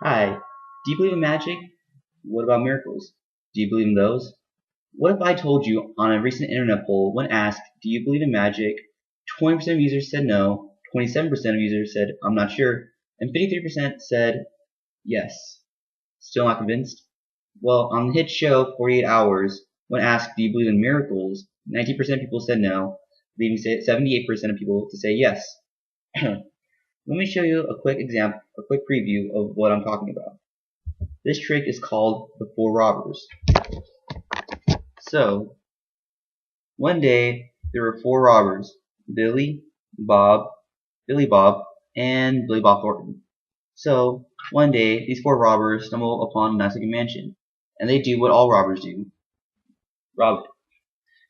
Hi, do you believe in magic? What about miracles? Do you believe in those? What if I told you on a recent internet poll, when asked, do you believe in magic, 20% of users said no, 27% of users said, I'm not sure, and 53% said yes. Still not convinced? Well, on the hit show 48 Hours, when asked, do you believe in miracles, 90% of people said no, leaving 78% of people to say yes. Let me show you a quick example, a quick preview of what I'm talking about. This trick is called the Four Robbers. So, one day there were four robbers: Billy, Bob, Billy Bob, and Billy Bob Thornton. So, one day these four robbers stumble upon a nice looking mansion, and they do what all robbers do: rob it.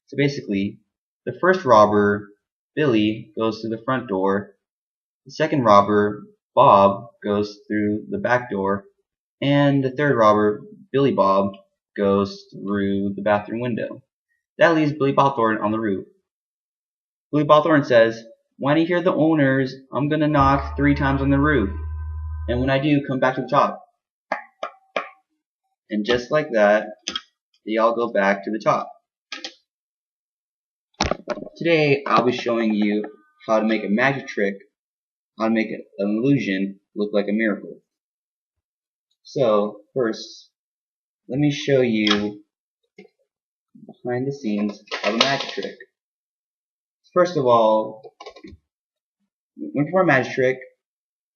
So basically, the first robber, Billy, goes through the front door. The second robber, Bob, goes through the back door. And the third robber, Billy Bob, goes through the bathroom window. That leaves Billy Bob Thornton on the roof. Billy Bob Thornton says, "When you hear the owners, I'm gonna knock 3 times on the roof. And when I do, come back to the top." And just like that, they all go back to the top. Today, I'll be showing you how to make a magic trick, how to make an illusion look like a miracle. So, first, let me show you behind the scenes of a magic trick. First of all, when you perform a magic trick,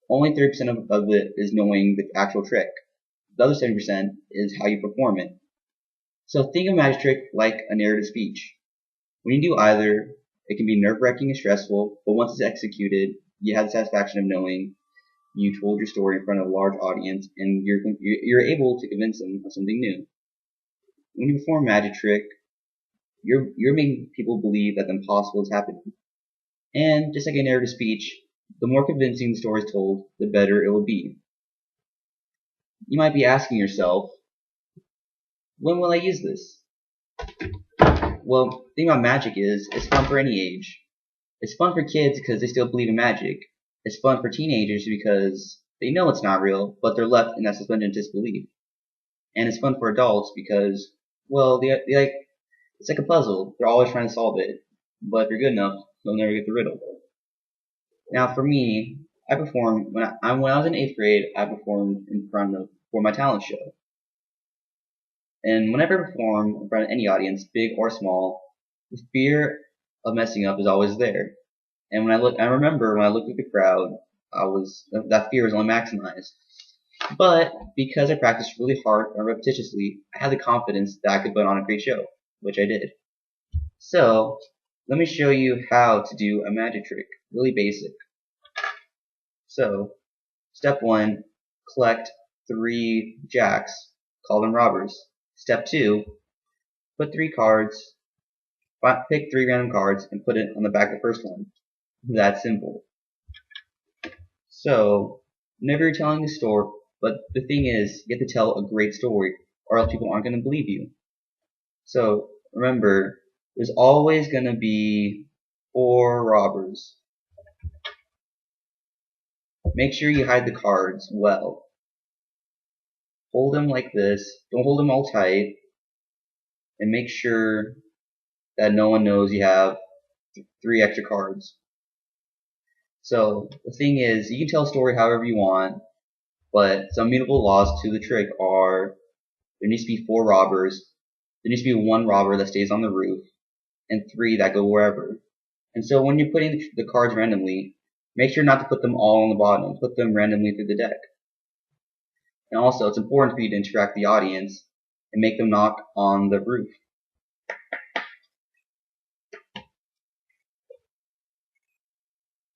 only 30% of it is knowing the actual trick. The other 70% is how you perform it. So think of a magic trick like a narrative speech. When you do either, it can be nerve-wracking and stressful, but once it's executed, you have the satisfaction of knowing you told your story in front of a large audience and you're able to convince them of something new. When you perform a magic trick, you're making people believe that the impossible is happening. And just like a narrative speech, the more convincing the story is told, the better it will be. You might be asking yourself, when will I use this? Well, the thing about magic is, it's fun for any age. It's fun for kids because they still believe in magic. It's fun for teenagers because they know it's not real, but they're left in that suspension of disbelief. And it's fun for adults because, well, it's like a puzzle. They're always trying to solve it. But if you're good enough, they'll never get the riddle. Now, for me, I performed when I was in 8th grade. I performed for my talent show. And whenever I perform in front of any audience, big or small, the fear of messing up is always there. And I remember when I looked at the crowd, that fear was only maximized. But because I practiced really hard and repetitiously, I had the confidence that I could put on a great show, which I did. So, let me show you how to do a magic trick, really basic. So, step 1, collect 3 jacks, call them robbers. Step 2, put 3 cards, pick 3 random cards and put it on the back of the first one. That simple. So, whenever you're telling a story, but the thing is, you have to tell a great story or else people aren't going to believe you. So, remember, there's always going to be 4 robbers. Make sure you hide the cards well. Hold them like this. Don't hold them all tight. And make sure that no one knows you have 3 extra cards. So the thing is, you can tell a story however you want, but some mutable laws to the trick are there needs to be 4 robbers, there needs to be 1 robber that stays on the roof, and 3 that go wherever. And so when you're putting the cards randomly, make sure not to put them all on the bottom. Put them randomly through the deck. And also, it's important for you to interact with the audience and make them knock on the roof.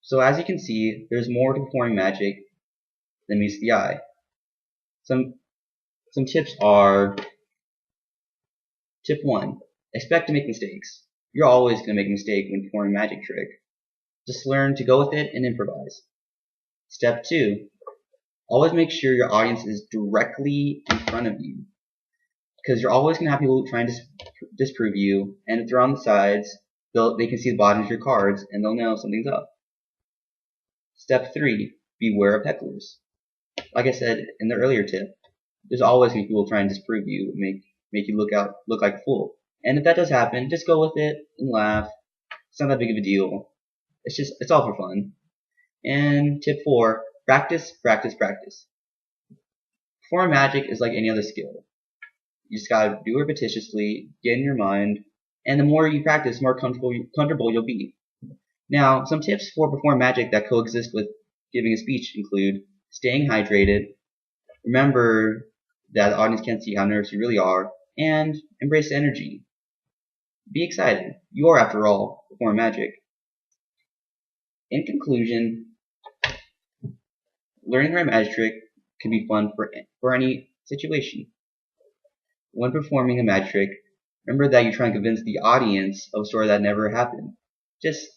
So as you can see, there's more to performing magic than meets the eye. Some tips are: tip 1, expect to make mistakes. You're always going to make a mistake when performing a magic trick. Just learn to go with it and improvise. Step 2, always make sure your audience is directly in front of you, because you're always going to have people trying to disprove you, and if they're on the sides, they can see the bottoms of your cards and they'll know something's up. Step 3, beware of hecklers. like I said in the earlier tip, there's always going to be people trying to disprove you, make you look like a fool. And if that does happen, just go with it and laugh. It's not that big of a deal. It's all for fun. And tip 4, practice, practice, practice. Performing magic is like any other skill. You just gotta do it repetitiously, get in your mind, and the more you practice, the more comfortable you'll be. Now, some tips for performing magic that coexist with giving a speech include staying hydrated, remember that the audience can't see how nervous you really are, and embrace the energy. Be excited. You are, after all, performing magic. In conclusion, learning the right magic trick can be fun for any situation. When performing a magic trick, remember that you're trying to convince the audience of a story that never happened, just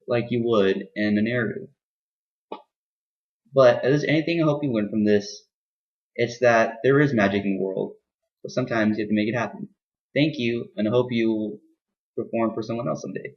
like you would in a narrative. But if there's anything I hope you learn from this, it's that there is magic in the world, but sometimes you have to make it happen. Thank you, and I hope you perform for someone else someday.